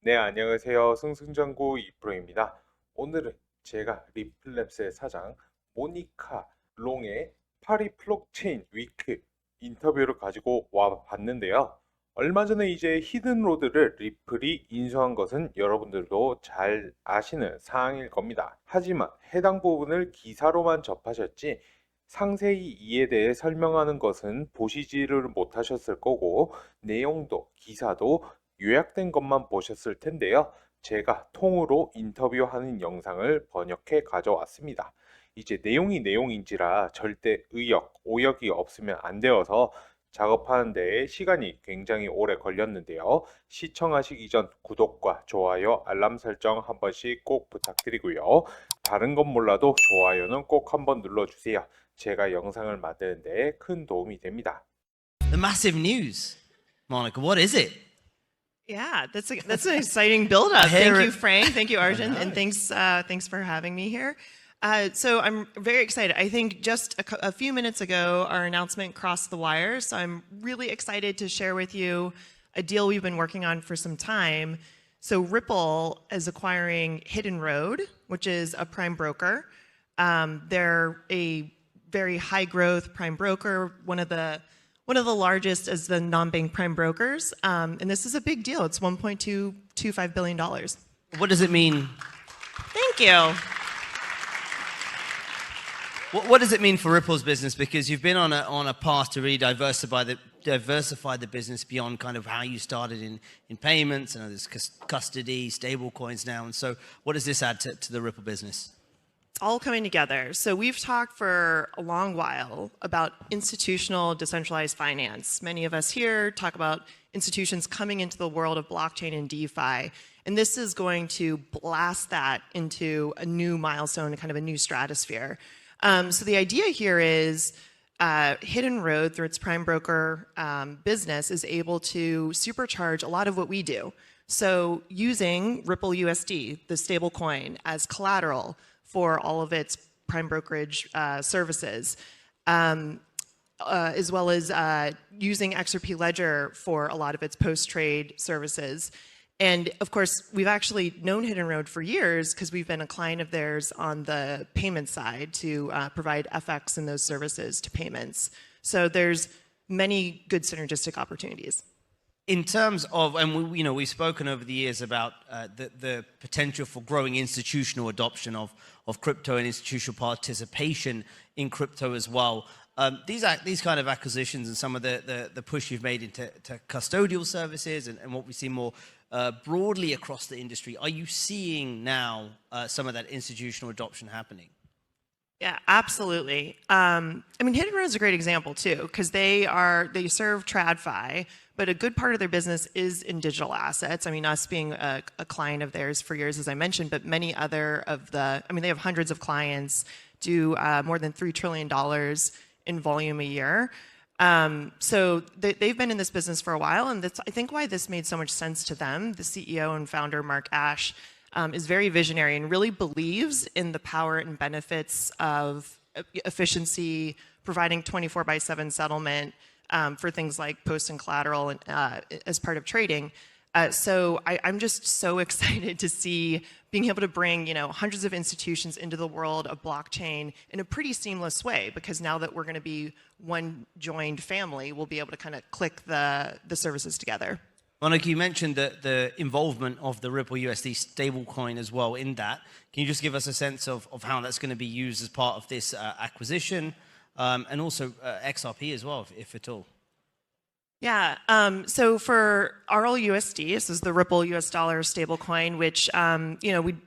네, 안녕하세요. 승승장구 이프로입니다. 오늘은 제가 리플랩스의 사장 모니카 롱의 파리 블록체인 위크 인터뷰를 가지고 와 봤는데요. 얼마 전에 이제 히든로드를 리플이 인수한 것은 여러분들도 잘 아시는 사항일 겁니다. 하지만 해당 부분을 기사로만 접하셨지 상세히 이에 대해 설명하는 것은 보시지를 못하셨을 거고 내용도 기사도 요약된 것만 보셨을 텐데요. 제가 통으로 인터뷰하는 영상을 번역해 가져왔습니다. 이제 내용이 내용인지라 절대 의역, 오역이 없으면 안 되어서 작업하는 데 시간이 굉장히 오래 걸렸는데요. 시청하시기 전 구독과 좋아요, 알람 설정 한 번씩 꼭 부탁드리고요. 다른 건 몰라도 좋아요는 꼭 한번 눌러주세요. 제가 영상을 만드는데 큰 도움이 됩니다. The massive news, Monica. What is it? Yeah, that's an exciting build-up. Thank you, Frank. Thank you, Arjun, and thanks for having me here. So I'm very excited. I think just a few minutes ago, our announcement crossed the wire. So I'm really excited to share with you a deal we've been working on for some time. So Ripple is acquiring Hidden Road, which is a prime broker. They're a very high-growth prime broker, one of the largest as the non-bank prime brokers. And this is a big deal. It's $1.225 billion. What does it mean? Thank you. What does it mean for Ripple's business? Because you've been on a path to really diversify the business beyond kind of how you started in payments, and there's custody, stable coins now. And so what does this add to the Ripple business? It's all coming together. So we've talked for a long while about institutional decentralized finance. Many of us here talk about institutions coming into the world of blockchain and DeFi. And this is going to blast that into a new milestone, kind of a new stratosphere. So the idea here is Hidden Road, through its prime broker business, is able to supercharge a lot of what we do. So using Ripple USD, the stable coin, as collateral for all of its prime brokerage services, as well as using Xrp Ledger for a lot of its post-trade services. And of course, we've actually known Hidden Road for years because we've been a client of theirs on the payment side to provide FX and those services to payments. So there's many good synergistic opportunities. In terms of, and we've spoken over the years about the potential for growing institutional adoption of crypto and institutional participation in crypto as well. These kind of acquisitions and some of the push you've made into custodial services and what we see more broadly across the industry, are you seeing now some of that institutional adoption happening? Yeah, absolutely. I mean, Hidden Road is a great example too, because they serve TradFi, but a good part of their business is in digital assets. I mean, us being a client of theirs for years, as I mentioned, but many other of they have hundreds of clients, do more than $3 trillion in volume a year. So they've been in this business for a while, and that's, I think, why this made so much sense to them. The CEO and founder, Mark Ashe, is very visionary and really believes in the power and benefits of efficiency, providing 24/7 settlement for things like post and collateral and, as part of trading. So I'm just so excited to see being able to bring hundreds of institutions into the world of blockchain in a pretty seamless way, because now that we're going to be one joined family, we'll be able to kind of click the services together. Monica, you mentioned the involvement of the Ripple USD stablecoin as well in that. Can you just give us a sense of how that's going to be used as part of this acquisition, and also XRP as well, if at all? Yeah, so for RLUSD, this is the Ripple US dollar stablecoin, which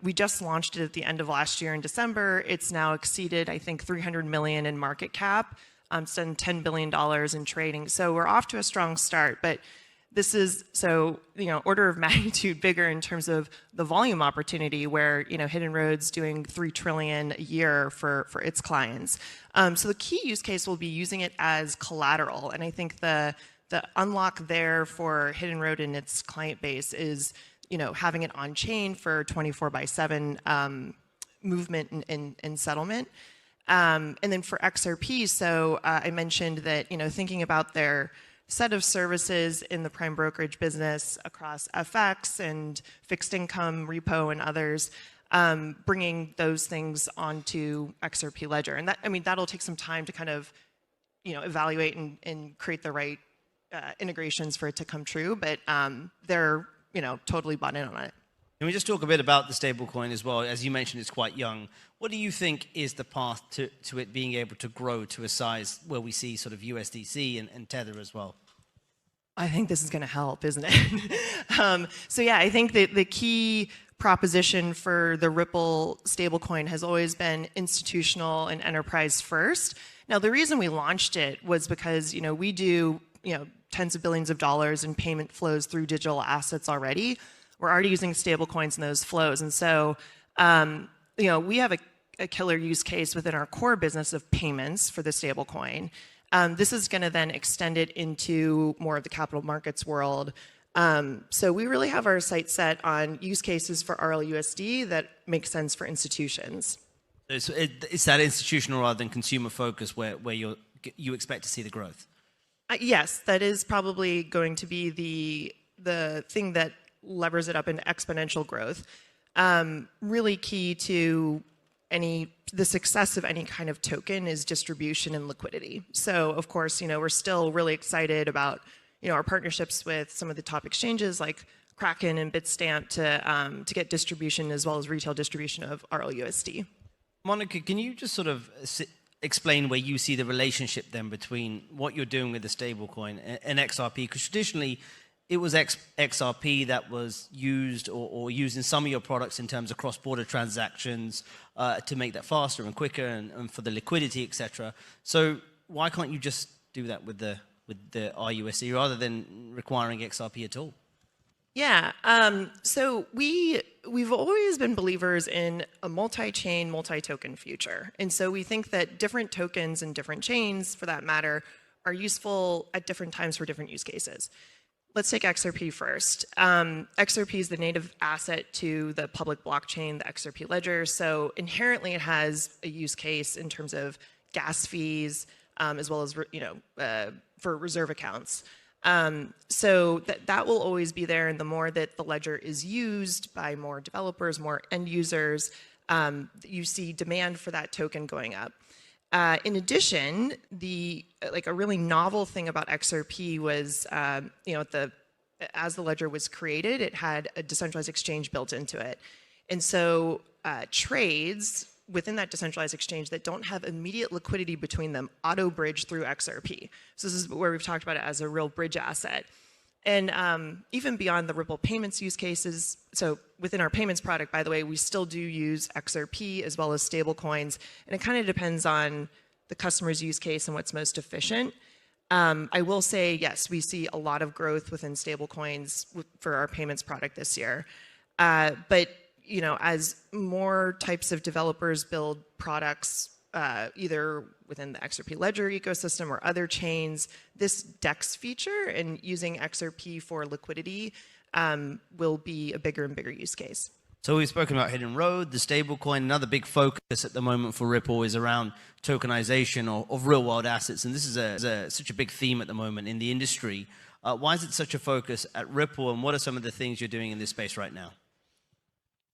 we just launched it at the end of last year in December. It's now exceeded, I think, 300 million in market cap. It's done $10 billion in trading. So we're off to a strong start, but this is order of magnitude bigger in terms of the volume opportunity, where Hidden Road's doing $3 trillion a year for its clients. So the key use case will be using it as collateral, and I think the unlock there for Hidden Road and its client base is, having it on chain for 24/7 movement and settlement. And then for XRP, so I mentioned that, thinking about their set of services in the prime brokerage business across FX and fixed income, repo, and others, bringing those things onto Xrp Ledger. And that, I mean, that'll take some time to kind of, evaluate and create the right integrations for it to come true. But they're, totally bought in on it. Can we just talk a bit about the stablecoin as well? As you mentioned, it's quite young. What do you think is the path to it being able to grow to a size where we see sort of USDC and Tether as well? I think this is going to help, isn't it? So yeah, I think that the key proposition for the Ripple stablecoin has always been institutional and enterprise first. Now, the reason we launched it was because, we do, tens of billions of dollars in payment flows through digital assets already. We're already using stablecoins in those flows. And so, we have a killer use case within our core business of payments for the stablecoin. This is going to then extend it into more of the capital markets world. So we really have our sights set on use cases for RLUSD that make sense for institutions. It's that institutional rather than consumer focus where you expect to see the growth. Yes, that is probably going to be the thing that levers it up into exponential growth. Really key to the success of any kind of token is distribution and liquidity. So of course, we're still really excited about, our partnerships with some of the top exchanges like Kraken and Bitstamp to get distribution as well as retail distribution of RLUSD. Monica, can you just sort of explain where you see the relationship then between what you're doing with the stablecoin and XRP? Because traditionally, it was XRP that was used or used in some of your products in terms of cross-border transactions to make that faster and quicker and for the liquidity, etc. So why can't you just do that with the RUSD rather than requiring XRP at all? Yeah, so we've always been believers in a multi-chain, multi-token future. And so we think that different tokens and different chains, for that matter, are useful at different times for different use cases. Let's take XRP first. XRP is the native asset to the public blockchain, the Xrp ledger. So inherently it has a use case in terms of gas fees, as well as, for reserve accounts. So that will always be there, and the more that the ledger is used by more developers, more end users, you see demand for that token going up. In addition, a really novel thing about XRP was, as the ledger was created, it had a decentralized exchange built into it, and so trades within that decentralized exchange that don't have immediate liquidity between them auto-bridge through XRP. So this is where we've talked about it as a real bridge asset. And even beyond the Ripple payments use cases, so within our payments product, by the way, we still do use XRP as well as stablecoins, and it kind of depends on the customer's use case and what's most efficient. I will say, yes, we see a lot of growth within stablecoins for our payments product this year. But as more types of developers build products, either within the XRP Ledger ecosystem or other chains, this DEX feature and using XRP for liquidity will be a bigger and bigger use case. So we've spoken about Hidden Road, the stablecoin. Another big focus at the moment for Ripple is around tokenization of real-world assets, and this is such a big theme at the moment in the industry. Why is it such a focus at Ripple, and what are some of the things you're doing in this space right now?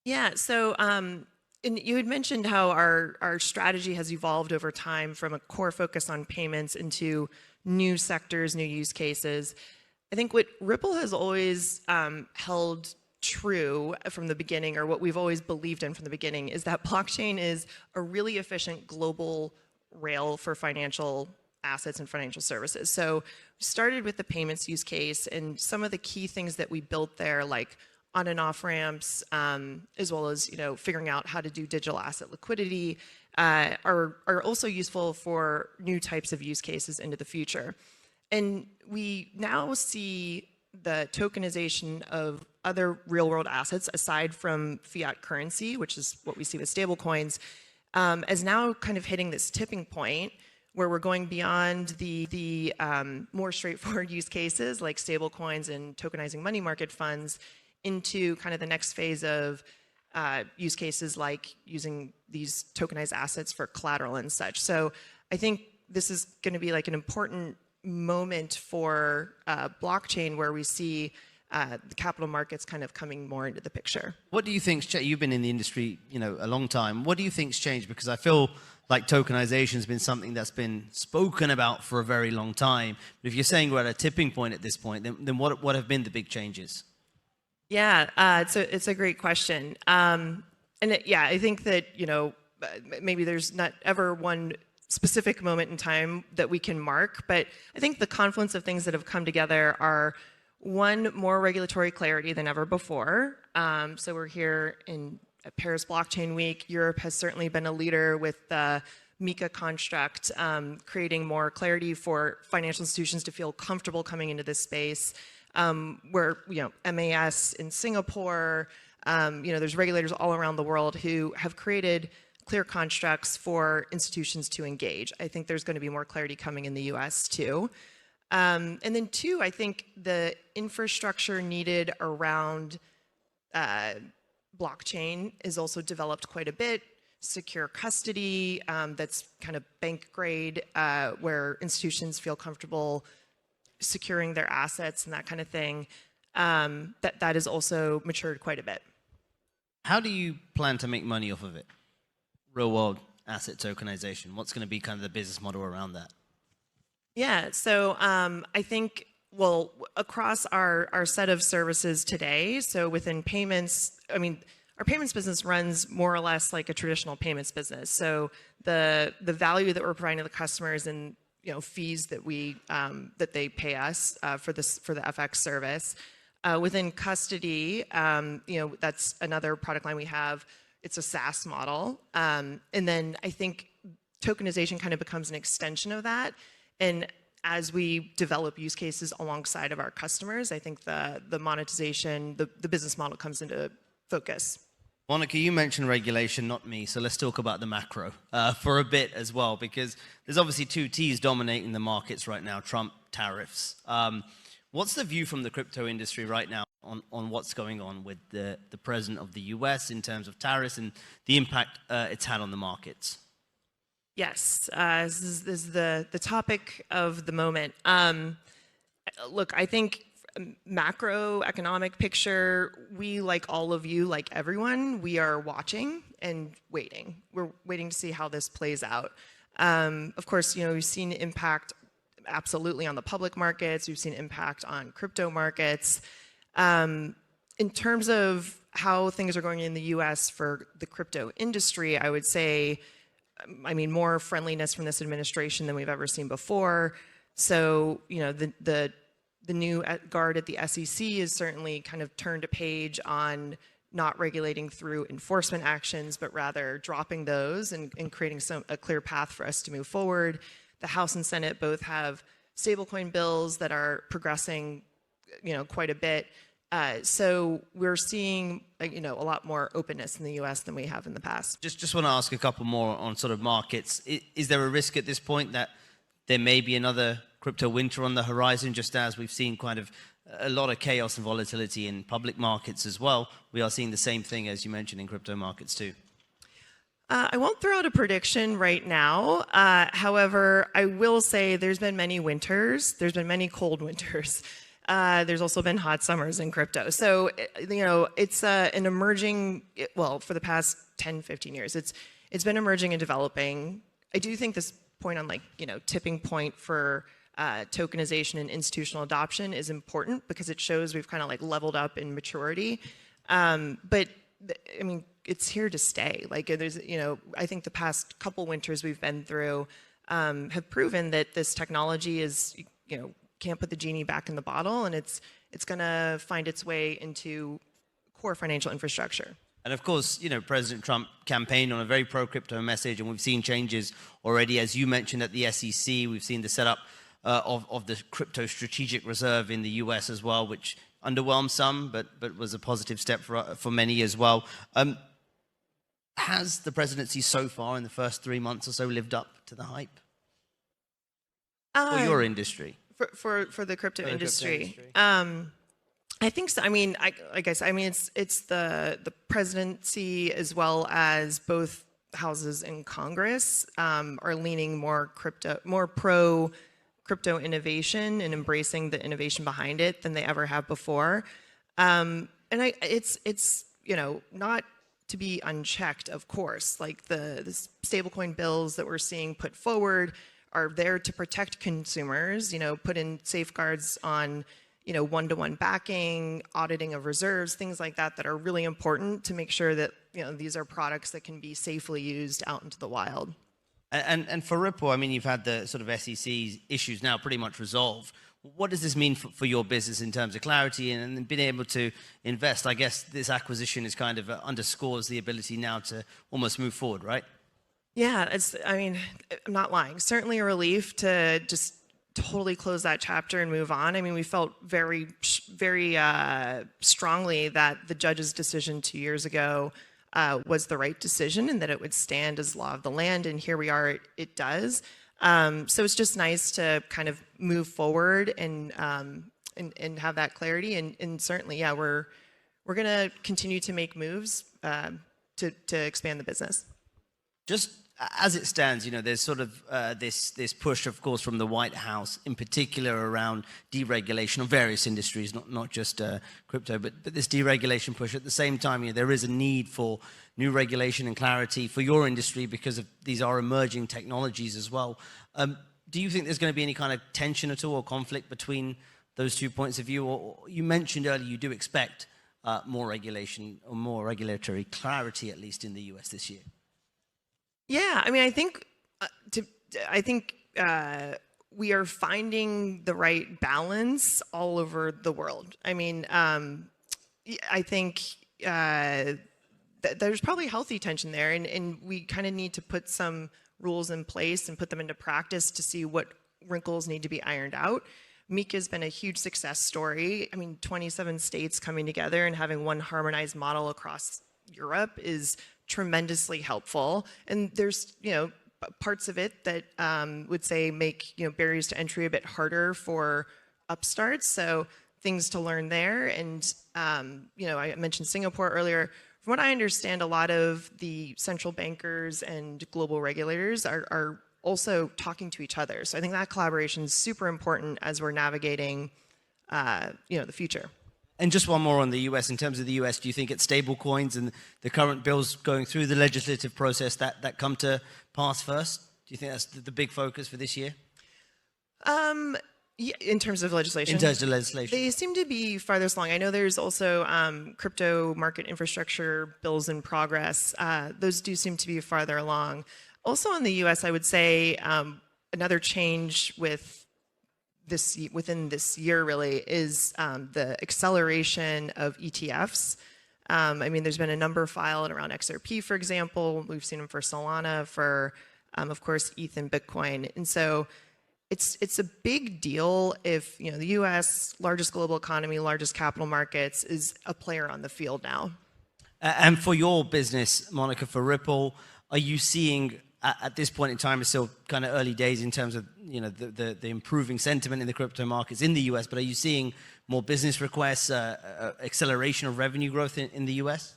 Yeah, so and you had mentioned how our strategy has evolved over time from a core focus on payments into new sectors, new use cases. I think what Ripple has always held true from the beginning, or what we've always believed in from the beginning, is that blockchain is a really efficient global rail for financial assets and financial services. So we started with the payments use case, and some of the key things that we built there, like on and off ramps, as well as figuring out how to do digital asset liquidity, are also useful for new types of use cases into the future. And we now see the tokenization of other real-world assets aside from fiat currency, which is what we see with stablecoins, as now kind of hitting this tipping point where we're going beyond the more straightforward use cases like stablecoins and tokenizing money market funds into kind of the next phase of use cases like using these tokenized assets for collateral and such. So I think this is going to be like an important moment for blockchain where we see the capital markets kind of coming more into the picture. What do you think's changed? You've been in the industry, a long time. What do you think's changed? Because I feel like tokenization has been something that's been spoken about for a very long time. But if you're saying we're at a tipping point at this point, then what have been the big changes? Yeah, it's a great question. I think that, maybe there's not ever one specific moment in time that we can mark, but I think the confluence of things that have come together are, one, more regulatory clarity than ever before. So we're here at Paris Blockchain Week. Europe has certainly been a leader with the MiCA construct, creating more clarity for financial institutions to feel comfortable coming into this space. Where, MAS in Singapore, there's regulators all around the world who have created clear constructs for institutions to engage. I think there's going to be more clarity coming in the US too. And then two, I think the infrastructure needed around blockchain is also developed quite a bit. Secure custody, that's kind of bank grade, where institutions feel comfortable securing their assets and that kind of thing. That has also matured quite a bit. How do you plan to make money off of it? Real world asset tokenization. What's going to be kind of the business model around that? Yeah, so I think, well, across our set of services today, so within payments, our payments business runs more or less like a traditional payments business. So the value that we're providing to the customers and fees that that they pay us for the FX service. Within custody, that's another product line we have. It's a SaaS model, and then I think tokenization kind of becomes an extension of that. And as we develop use cases alongside of our customers, I think the monetization, the business model comes into focus. Monica, you mentioned regulation, not me, so let's talk about the macro for a bit as well, because there's obviously two T's dominating the markets right now, Trump, tariffs. What's the view from the crypto industry right now on what's going on with the president of the US in terms of tariffs and the impact it's had on the markets? Yes, this is the topic of the moment. Look, I think macroeconomic picture, we, like all of you, like everyone, we are watching and waiting. We're waiting to see how this plays out. Of course, we've seen impact absolutely on the public markets. We've seen impact on crypto markets. In terms of how things are going in the US for the crypto industry, I would say, more friendliness from this administration than we've ever seen before. So, the new guard at the SEC is certainly kind of turned a page on not regulating through enforcement actions, but rather dropping those and creating a clear path for us to move forward. The House and Senate both have stablecoin bills that are progressing, quite a bit. So we're seeing, a lot more openness in the U.S. than we have in the past. Just want to ask a couple more on sort of markets. Is there a risk at this point that there may be another crypto winter on the horizon, just as we've seen kind of a lot of chaos and volatility in public markets as well? We are seeing the same thing, as you mentioned, in crypto markets too. I won't throw out a prediction right now. However, I will say there's been many winters. There's been many cold winters. There's also been hot summers in crypto. So, it's an emerging, well, for the past 10, 15 years, it's been emerging and developing. I do think this point on tipping point for tokenization and institutional adoption is important because it shows we've kind of leveled up in maturity. But it's here to stay. There's, I think the past couple winters we've been through have proven that this technology is, can't put the genie back in the bottle, and it's going to find its way into core financial infrastructure. And of course, President Trump campaigned on a very pro-crypto message, and we've seen changes already. As you mentioned at the SEC, we've seen the setup of the crypto strategic reserve in the US as well, which underwhelmed some, but was a positive step for many as well. Has the presidency so far in the first 3 months or so lived up to the hype for your industry? For the crypto industry. I think so. It's the presidency as well as both houses in Congress are leaning more pro crypto innovation and embracing the innovation behind it than they ever have before. It's not to be unchecked, of course. Like the stablecoin bills that we're seeing put forward are there to protect consumers, put in safeguards on, one-to-one backing, auditing of reserves, things like that are really important to make sure that, these are products that can be safely used out into the wild. And for Ripple, I mean, you've had the sort of SEC issues now pretty much resolved. What does this mean for your business in terms of clarity and being able to invest? I guess this acquisition is kind of underscores the ability now to almost move forward, right? Yeah, I'm not lying. Certainly a relief to just totally close that chapter and move on. I mean, we felt very, very strongly that the judge's decision 2 years ago was the right decision and that it would stand as law of the land. And here we are, it does. So it's just nice to kind of move forward and have that clarity. And certainly, yeah, we're going to continue to make moves to expand the business. Just as it stands, there's sort of this push, of course, from the White House, in particular around deregulation of various industries, not just crypto, but this deregulation push. At the same time, there is a need for new regulation and clarity for your industry because of these are emerging technologies as well. Do you think there's going to be any kind of tension at all or conflict between those 2 points of view? Or you mentioned earlier you do expect more regulation or more regulatory clarity, at least in the US this year. Yeah, I mean, I think we are finding the right balance all over the world. I mean, I think there's probably healthy tension there, and we kind of need to put some rules in place and put them into practice to see what wrinkles need to be ironed out. MiCA has been a huge success story. I mean, 27 states coming together and having one harmonized model across Europe is tremendously helpful. And there's, parts of it that would say make, barriers to entry a bit harder for upstarts. So things to learn there. And, I mentioned Singapore earlier. From what I understand, a lot of the central bankers and global regulators are also talking to each other. So I think that collaboration is super important as we're navigating, the future. And just one more on the US. In terms of the US, do you think it's stable coins and the current bills going through the legislative process that come to pass first? Do you think that's the big focus for this year? Yeah, in terms of legislation? In terms of legislation. They seem to be farthest along. I know there's also crypto market infrastructure bills in progress. Those do seem to be farther along. Also in the US, I would say another change within this year really is the acceleration of ETFs. I mean, there's been a number filed around Xrp, for example. We've seen them for Solana, for, of course, ETH and Bitcoin. And so it's a big deal if, the U.S., largest global economy, largest capital markets, is a player on the field now. And for your business, Monica, for Ripple, are you seeing at this point in time, it's still kind of early days in terms of the improving sentiment in the crypto markets in the US, but are you seeing more business requests, acceleration of revenue growth in the US?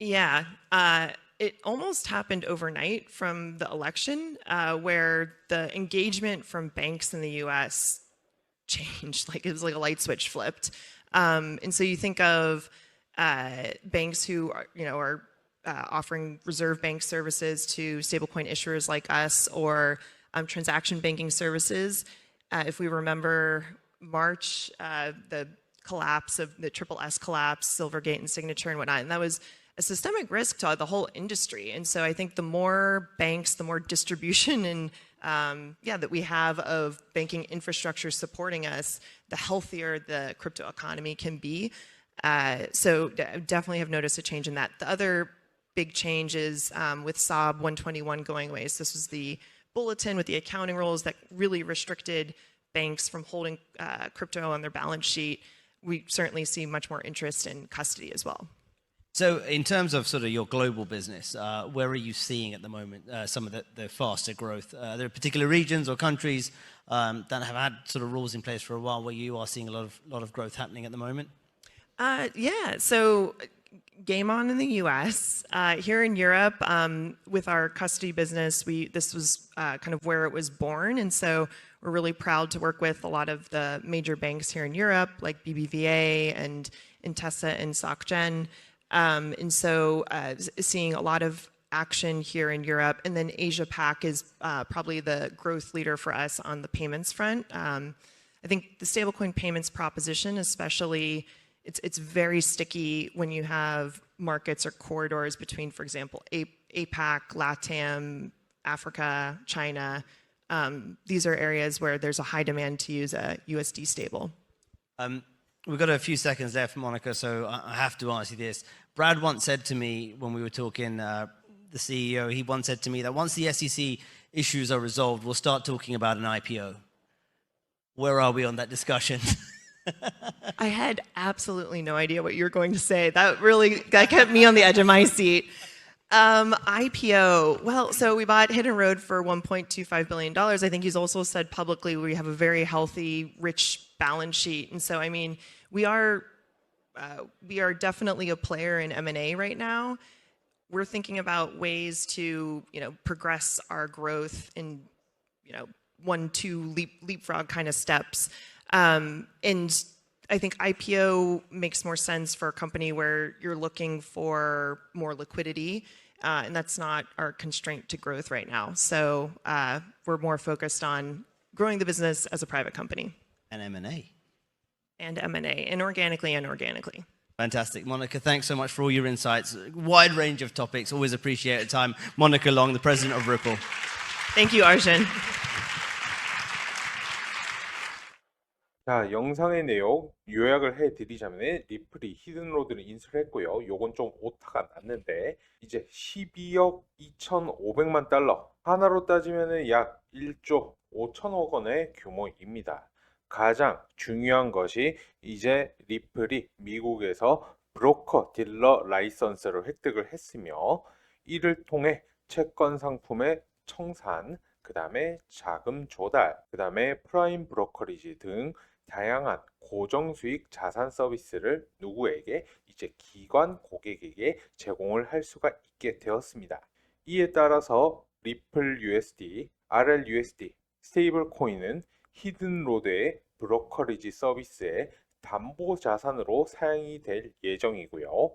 Yeah, it almost happened overnight from the election, where the engagement from banks in the US changed. Like it was like a light switch flipped. And so you think of banks who are offering reserve bank services to stablecoin issuers like us, or transaction banking services. If we remember March, the collapse of the SSS collapse, Silvergate and Signature and whatnot, and that was a systemic risk to the whole industry. And so I think the more banks, the more distribution and that we have of banking infrastructure supporting us, the healthier the crypto economy can be. So definitely have noticed a change in that. The other big change is with SOB 121 going away. So this was the bulletin with the accounting rules that really restricted banks from holding crypto on their balance sheet. We certainly see much more interest in custody as well. So in terms of sort of your global business, where are you seeing at the moment some of the faster growth? Are there particular regions or countries that have had sort of rules in place for a while where you are seeing a lot of growth happening at the moment? Yeah, so game on in the US. Here in Europe, with our custody business, this was kind of where it was born. And so We're really proud to work with a lot of the major banks here in Europe, like BBVA and Intesa and SocGen. And so seeing a lot of action here in Europe. And then Asia Pac is probably the growth leader for us on the payments front. I think the stablecoin payments proposition, especially, it's very sticky when you have markets or corridors between, for example, APAC, LATAM, Africa, China. These are areas where there's a high demand to use a USD stable. We've got a few seconds left, Monica, so I have to ask you this. Brad once said to me when we were talking, the CEO, he once said to me that once the SEC issues are resolved, we'll start talking about an IPO. Where are we on that discussion? I had absolutely no idea what you were going to say. That kept me on the edge of my seat. IPO. Well, so we bought Hidden Road for $1.25 billion. I think he's also said publicly we have a very healthy, rich balance sheet. And so, I mean, we are definitely a player in M&A right now. We're thinking about ways to, progress our growth in, 1-2 leapfrog kind of steps. And I think IPO makes more sense for a company where you're looking for more liquidity, and that's not our constraint to growth right now. So we're more focused on growing the business as a private company. And M&A. And M&A, inorganically and organically. Fantastic. Monica, thanks so much for all your insights. Wide range of topics. Always appreciate the time. Monica Long, the president of Ripple. Thank you, Arjun. 자, 영상의 내용 요약을 해드리자면 리플이 히든로드를 인수를 했고요. 요건 좀 오타가 났는데 이제 12억 2,500만 달러 하나로 따지면 약 1조 5천억 원의 규모입니다. 가장 중요한 것이 이제 리플이 미국에서 브로커 딜러 라이선스를 획득을 했으며 이를 통해 채권 상품의 청산, 그 다음에 자금 조달, 그 다음에 프라임 브로커리지 등 다양한 고정수익 자산 서비스를 누구에게? 이제 기관 고객에게 제공을 할 수가 있게 되었습니다. 이에 따라서 리플 USD, RL USD, 스테이블 코인은 히든로드의 브로커리지 서비스의 담보 자산으로 사용이 될 예정이고요.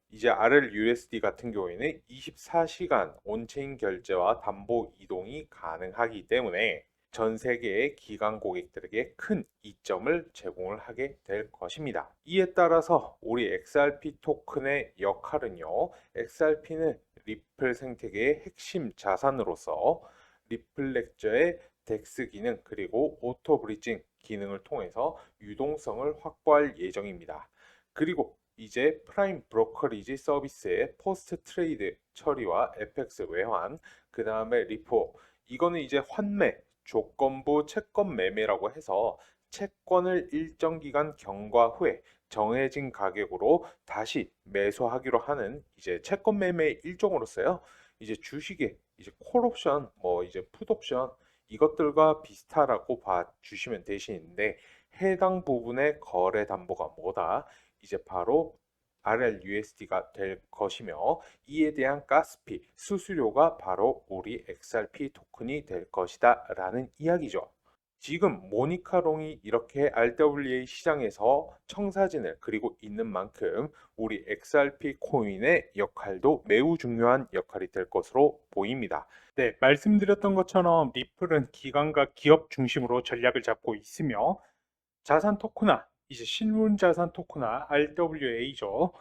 이제 RL USD 같은 경우에는 24시간 온체인 결제와 담보 이동이 가능하기 때문에 전 세계의 기관 고객들에게 큰 이점을 제공을 하게 될 것입니다. 이에 따라서 우리 XRP 토큰의 역할은요. XRP는 리플 생태계의 핵심 자산으로서 리플 렉저의 덱스 기능 그리고 오토 브리징 기능을 통해서 유동성을 확보할 예정입니다. 그리고 이제 프라임 브로커리지 서비스의 포스트 트레이드 처리와 FX 외환, 그 다음에 리포, 이거는 이제 환매, 조건부 채권 매매라고 해서 채권을 일정 기간 경과 후에 정해진 가격으로 다시 매수하기로 하는 이제 채권 매매의 일종으로서요. 이제 주식의 이제 콜옵션, 이제 풋옵션 이것들과 비슷하라고 봐주시면 되시는데 해당 부분의 거래 담보가 뭐다? 이제 바로 RL USD가 될 것이며 이에 대한 가스피, 수수료가 바로 우리 XRP 토큰이 될 것이다 라는 이야기죠. 지금 모니카롱이 이렇게 RWA 시장에서 청사진을 그리고 있는 만큼 우리 XRP 코인의 역할도 매우 중요한 역할이 될 것으로 보입니다. 네, 말씀드렸던 것처럼 리플은 기관과 기업 중심으로 전략을 잡고 있으며 자산 토크나 이제 실물 자산 토크나 RWA죠.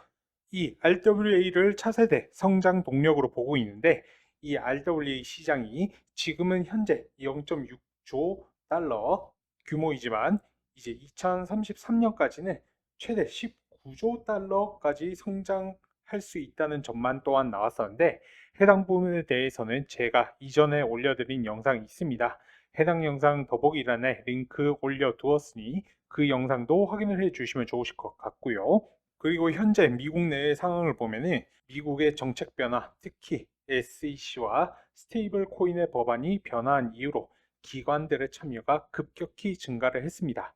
이 RWA를 차세대 성장 동력으로 보고 있는데 이 RWA 시장이 지금은 현재 0.6조 달러 규모이지만 이제 2033년까지는 최대 19조 달러까지 성장할 수 있다는 전망 또한 나왔었는데 해당 부분에 대해서는 제가 이전에 올려드린 영상이 있습니다. 해당 영상 더보기란에 링크 올려두었으니 그 영상도 확인을 해 주시면 좋으실 것 같고요. 그리고 현재 미국 내의 상황을 보면은 미국의 정책 변화, 특히 SEC와 스테이블 코인의 법안이 변화한 이후로 기관들의 참여가 급격히 증가를 했습니다.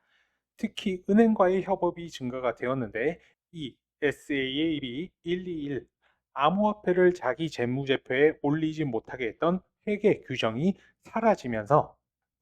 특히 은행과의 협업이 증가가 되었는데 이 SAAB 121 암호화폐를 자기 재무제표에 올리지 못하게 했던 회계 규정이 사라지면서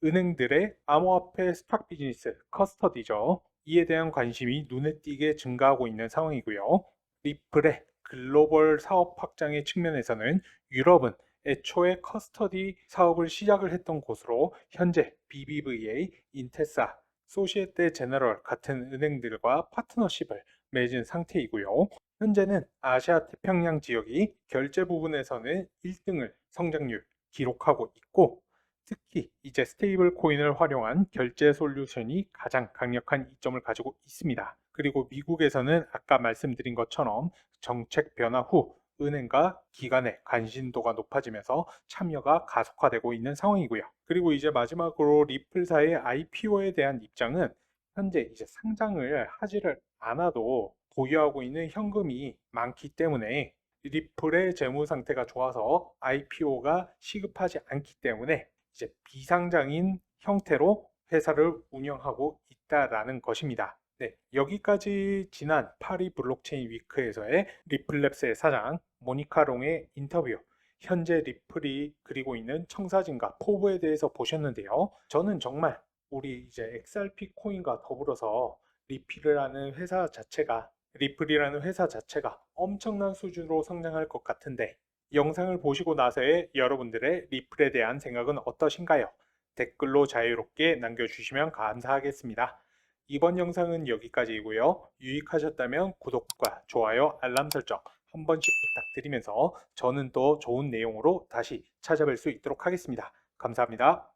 은행들의 암호화폐 스탁 비즈니스, 커스터디죠. 이에 대한 관심이 눈에 띄게 증가하고 있는 상황이고요. 리플의 글로벌 사업 확장의 측면에서는 유럽은 애초에 커스터디 사업을 시작을 했던 곳으로 현재 BBVA, 인테사, 소시에테 제너럴 같은 은행들과 파트너십을 맺은 상태이고요. 현재는 아시아 태평양 지역이 결제 부분에서는 1등을 성장률 기록하고 있고, 특히 이제 스테이블 코인을 활용한 결제 솔루션이 가장 강력한 이점을 가지고 있습니다. 그리고 미국에서는 아까 말씀드린 것처럼 정책 변화 후 은행과 기관의 관심도가 높아지면서 참여가 가속화되고 있는 상황이고요. 그리고 이제 마지막으로 리플사의 IPO에 대한 입장은 현재 이제 상장을 하지를 않아도 보유하고 있는 현금이 많기 때문에 리플의 재무 상태가 좋아서 IPO가 시급하지 않기 때문에 이제 비상장인 형태로 회사를 운영하고 있다라는 것입니다. 네, 여기까지 지난 파리 블록체인 위크에서의 리플랩스의 사장 모니카 롱의 인터뷰, 현재 리플이 그리고 있는 청사진과 포부에 대해서 보셨는데요. 저는 정말 우리 이제 XRP 코인과 더불어서 리플이라는 회사 자체가 엄청난 수준으로 성장할 것 같은데, 영상을 보시고 나서의 여러분들의 리플에 대한 생각은 어떠신가요? 댓글로 자유롭게 남겨주시면 감사하겠습니다. 이번 영상은 여기까지이고요. 유익하셨다면 구독과 좋아요, 알람 설정 한 번씩 부탁드리면서 저는 또 좋은 내용으로 다시 찾아뵐 수 있도록 하겠습니다. 감사합니다.